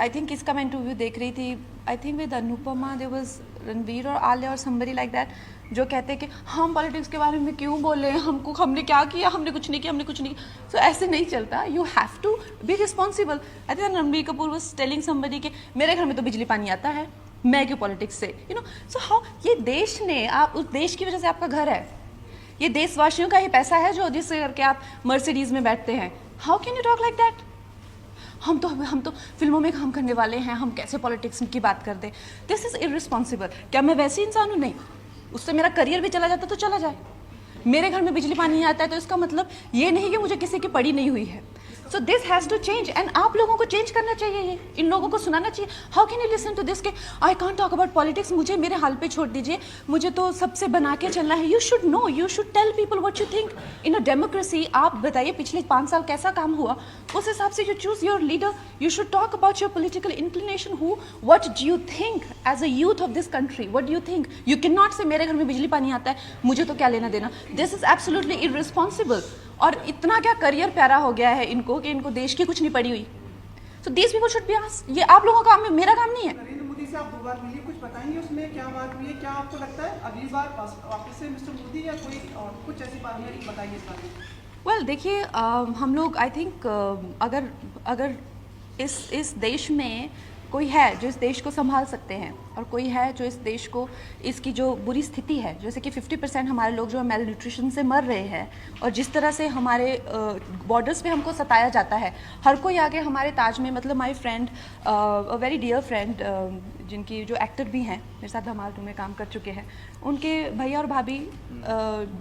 I think इसका मैं interview देख रही थी, I think with Anupama, there was Ranveer और आलिया और समबडी लाइक दैट, जो कहते हैं कि हम पॉलिटिक्स के बारे में क्यों बोले, हमने क्या किया, हमने कुछ नहीं किया. सो ऐसे नहीं चलता. You have to be responsible. I think Ranveer Kapoor was telling somebody कि मेरे घर में तो बिजली पानी आता है, मैं क्यों पॉलिटिक्स से, यू नो. सो हाउ, ये देश ने, आप उस देश की वजह से आपका घर है, ये देशवासियों का ही पैसा है जो जिससे करके आप मर्सिडीज में बैठते हैं. How can you talk like that? हम तो फिल्मों में काम करने वाले हैं, हम कैसे पॉलिटिक्स की बात कर दें. This is irresponsible. क्या मैं वैसी इंसान हूँ? नहीं. उससे मेरा करियर भी चला जाता तो चला जाए. मेरे घर में बिजली पानी नहीं आता है तो इसका मतलब ये नहीं कि मुझे किसी की पड़ी नहीं हुई है. So this has to change and आप लोगों को चेंज करना चाहिए. ये इन लोगों को सुनाना चाहिए. How can you listen to this के I can't talk about politics, मुझे मेरे हाल पे छोड़ दीजिए, मुझे तो सबसे बना के चलना है. You should know, you should tell people what you think in a democracy. आप बताइए पिछले 5 साल कैसा काम हुआ, उस हिसाब से you choose your leader. You should talk about your political inclination. Who what do you think as a youth of this country, what do you think. You can not say मेरे घर में बिजली पानी आता है, मुझे तो क्या लेना देना. This is absolutely irresponsible. और इतना क्या करियर प्यारा हो गया है इनको कि इनको देश की कुछ नहीं पड़ी हुई. So these people should be asked. ये आप लोगों का काम है, मेरा काम नहीं है. नरेंद्र मोदी से आप 2 बार मिलिए, कुछ बताएंगे उसमें क्या बात हुई है? क्या आपको लगता है अगली बार वापस से मिस्टर मोदी या कोई और कुछ ऐसी बात है, बताइए इस बारे में. वेल देखिए, हम लोग आई थिंक अगर इस देश में कोई है जो इस देश को संभाल सकते हैं और कोई है जो इस देश को, इसकी जो बुरी स्थिति है, जैसे कि 50% हमारे लोग जो मेल न्यूट्रिशन से मर रहे हैं और जिस तरह से हमारे बॉर्डर्स पे हमको सताया जाता है, हर कोई आगे हमारे ताज में, मतलब my friend, a very dear friend, जिनकी जो एक्टर भी हैं, मेरे साथ धमाल 2 में काम कर चुके हैं, उनके भैया और भाभी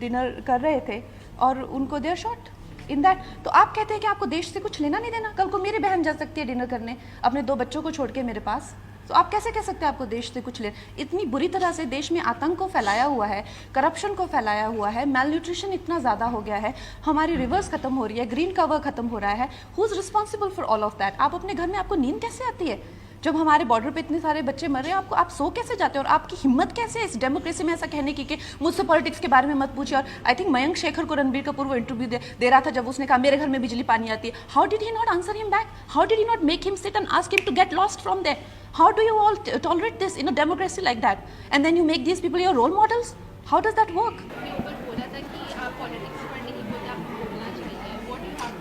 डिनर कर रहे थे और उनको देयर शॉट इन दैट. तो आप कहते हैं कि आपको देश से कुछ लेना नहीं देना. कल को मेरी बहन जा सकती है डिनर करने अपने 2 बच्चों को छोड़ के मेरे पास. तो आप कैसे कह सकते हैं आपको देश से कुछ ले. इतनी बुरी तरह से देश में आतंक को फैलाया हुआ है, करप्शन को फैलाया हुआ है, मेल न्यूट्रिशन इतना ज़्यादा हो गया है, हमारी रिवर्स खत्म हो रही है, ग्रीन कवर खत्म हो रहा है. Who is responsible for all of that? आप अपने घर में, आपको नींद कैसे आती है जब हमारे बॉर्डर पे इतने सारे बच्चे मर रहे हैं? आपको, आप सो कैसे जाते हैं? और आपकी हिम्मत कैसे है इस डेमोक्रेसी में ऐसा कहने की कि मुझसे पॉलिटिक्स के बारे में मत पूछिए. और आई थिंक मयंक शेखर को रणबीर कपूर वो इंटरव्यू दे रहा था जब उसने कहा मेरे घर में बिजली पानी आती है. How did he not answer him back? How did he not make him sit and ask him to get lost from there? How do you all tolerate this in a democracy like that and then you make these people your role models? How does that work?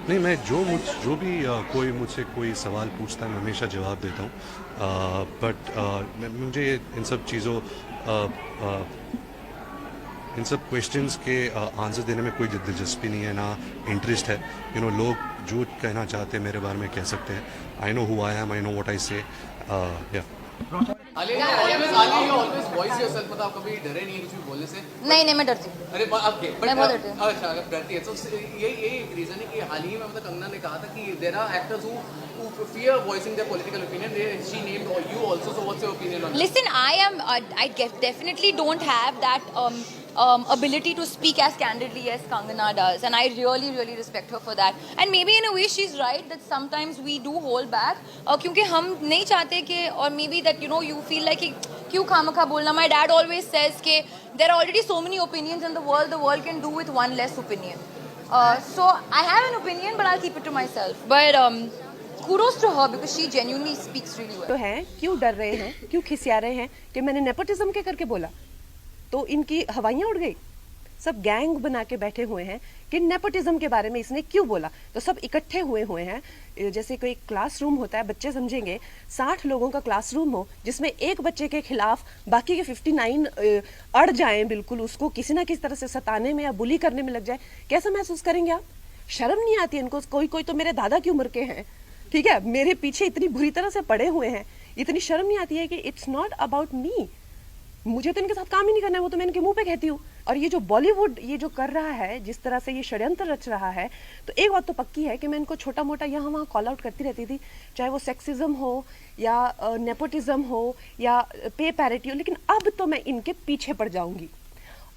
नहीं, मैं जो भी कोई मुझसे कोई सवाल पूछता है मैं हमेशा जवाब देता हूँ. बट मुझे इन सब चीज़ों, इन सब क्वेश्चंस के आंसर देने में कोई दिलचस्पी नहीं है, ना इंटरेस्ट है. लोग जो कहना चाहते हैं मेरे बारे में कह सकते हैं. I know who I am, I know what I से. या मतलब आप कभी डरे नहीं कुछ भी बोलने से? नहीं, मैं डरती हूँ. अरे आप मैं बहुत डरती हूँ. अच्छा, अगर डरती है तो यही एक रीजन है कि हाल ही में मतलब कंगना ने कहा था कि there are actors who fear voicing their political opinion. She named you also. So what's your opinion on that? Listen, I definitely don't have that ability to speak as candidly as Kangana does, and I really respect her for that. And maybe in a way she's right that sometimes we do hold back क्योंकि हम नहीं चाहते कि, or maybe that you feel like कि क्यों खामखा बोलना. My dad always says कि there are already so many opinions in the world can do with one less opinion. So I have an opinion but I'll keep it to myself. But kudos to her because she genuinely speaks really well. तो हैं, क्यों डर रहे हैं, क्यों खिसिया रहे हैं कि मैंने नेपोटिज्म के करके बोला तो इनकी हवाइयाँ उड़ गई. सब गैंग बना के बैठे हुए हैं कि नेपोटिज्म के बारे में इसने क्यों बोला. तो सब इकट्ठे हुए हैं, जैसे कोई क्लासरूम होता है, बच्चे समझेंगे 60 लोगों का क्लासरूम हो जिसमें एक बच्चे के खिलाफ बाकी के 59 अड़ जाएं, बिल्कुल उसको किसी ना किसी तरह से सताने में या बुली करने में लग जाए. कैसा महसूस करेंगे आप? शर्म नहीं आती इनको? कोई तो मेरे दादा की उम्र के हैं, ठीक है, मेरे पीछे इतनी बुरी तरह से पड़े हुए हैं, इतनी शर्म नहीं आती है कि इट्स नॉट अबाउट मी, मुझे तो इनके साथ काम ही नहीं करना है, वो तो मैं इनके मुंह पे कहती हूँ. और ये जो बॉलीवुड ये जो कर रहा है, जिस तरह से ये षड्यंत्र रच रहा है, तो एक बात तो पक्की है कि मैं इनको छोटा मोटा यहाँ वहाँ कॉल आउट करती रहती थी, चाहे वो सेक्सिज्म हो या नेपोटिज्म हो या पे पैरिटी हो, लेकिन अब तो मैं इनके पीछे पड़ जाऊंगी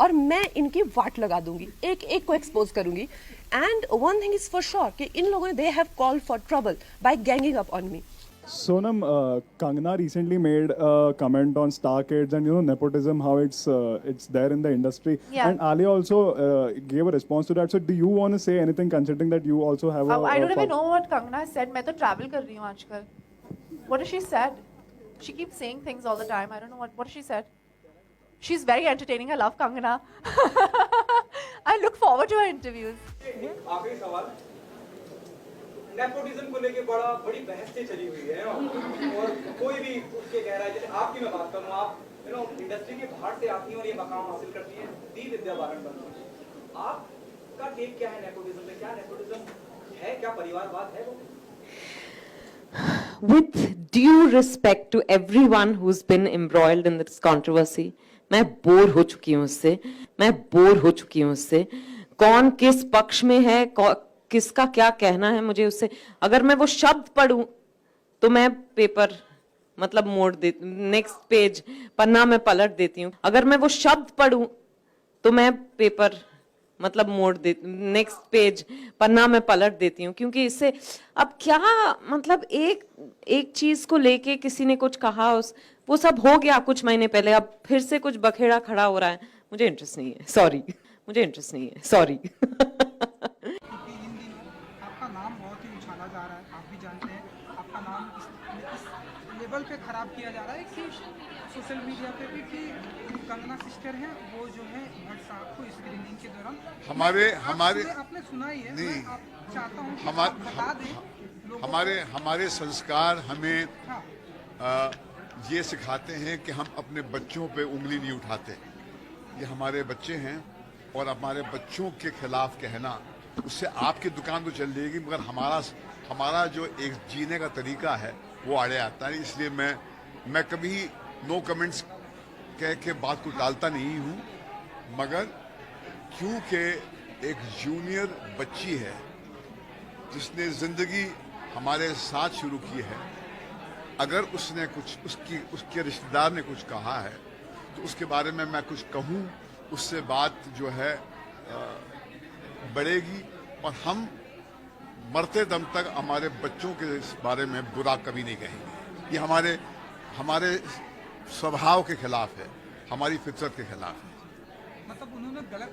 और मैं इनकी वाट लगा दूंगी, एक एक को एक्सपोज करूंगी. And one thing is for sure कि इन लोगों ने they have called for trouble by ganging up on me. Sonam, Kangana recently made a comment on star kids and nepotism, how it's there in the industry. Yeah. And Alia also gave a response to that. So do you want to say anything considering that you also have I don't even know what Kangana said. मैं तो travel कर रही हूँ आजकल. What has she said? She keeps saying things all the time. I don't know what has she said. She's very entertaining. I love Kangana. I look forward to her interviews. आखिरी सवाल, nepotism को लेके बड़ी बहस चली हुई है और कोई भी उसके कह रहा है, जैसे आपकी मैं बात करूँ, आप इंडस्ट्री के बाहर से आती हैं और ये मकाम हासिल करती हैं, दी विद्या बालन बनती हैं, आपका टेक क्या है नेपोटिज्म पे? क्या नेपोटिज्म है, क्या परिवारवाद है वो? With due respect to everyone who's been embroiled in this controversy, मैं बोर हो चुकी हूँ उससे, कौन किस पक्ष में है, किसका क्या कहना है, मुझे उससे, अगर मैं वो शब्द पढ़ूं तो मैं पेपर मतलब मोड़ दे, नेक्स्ट पेज पन्ना में पलट देती हूँ, अगर मैं वो शब्द पढ़ूं तो मैं पेपर मतलब मोड़ दे, नेक्स्ट पेज पन्ना में पलट देती हूँ, क्योंकि इससे अब क्या मतलब एक चीज को लेके किसी ने कुछ कहा, वो सब हो गया कुछ महीने पहले, अब फिर से कुछ बखेड़ा खड़ा हो रहा है, मुझे इंटरेस्ट नहीं है, सॉरी। क्योंकि इन दिनों आपका नाम बहुत ही उछाला जा रहा है, आप भी जानते हैं, आपका नाम इस लेवल पे खराब किया जा रहा है कि सोशल मीडिया पे भी कि कंगना सिस्टर हैं, वो जो है भट्ट साहब को स्क्रीनिंग के दौरान हमारे आपने सुना ही है, मैं आप चाहता हूँ कि आप बता दें हमारे संस्कार हमें ये सिखाते हैं कि हम अपने बच्चों पे उंगली नहीं उठाते। ये हमारे बच्चे हैं और हमारे बच्चों के खिलाफ कहना, उससे आपकी दुकान तो चल जाएगी मगर हमारा जो एक जीने का तरीका है वो आड़े आता है। इसलिए मैं कभी नो कमेंट्स कह के बात को टालता नहीं हूँ, मगर क्योंकि एक जूनियर बच्ची है जिसने ज़िंदगी हमारे साथ शुरू की है, अगर उसने कुछ उसके रिश्तेदार ने कुछ कहा है तो उसके बारे में मैं कुछ कहूँ, उससे बात जो है बढ़ेगी और हम मरते दम तक हमारे बच्चों के बारे में बुरा कभी नहीं कहेंगे। ये हमारे स्वभाव के खिलाफ है, हमारी फितरत के खिलाफ है। मतलब उन्होंने गलत,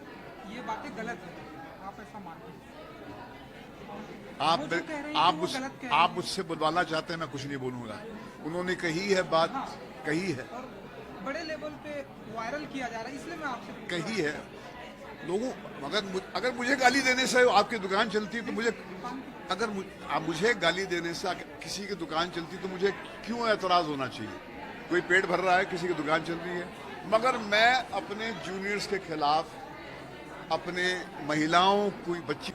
ये बातें गलत है, आप ऐसा मानते हैं? आप मुझसे बुलवाना चाहते हैं, मैं कुछ नहीं बोलूंगा। उन्होंने कही है बात, कही है और बड़े लेवल पे वायरल किया जा रहा है, इसलिए मैं आपसे कही है लोगों। अगर मुझे गाली देने से आपकी दुकान चलती है तो मुझे, अगर मुझे गाली देने से किसी की दुकान चलती तो मुझे क्यों एतराज होना चाहिए? कोई पेट भर रहा है, किसी की दुकान चल रही है, मगर मैं अपने जूनियर्स के खिलाफ, अपने महिलाओं, कोई बच्ची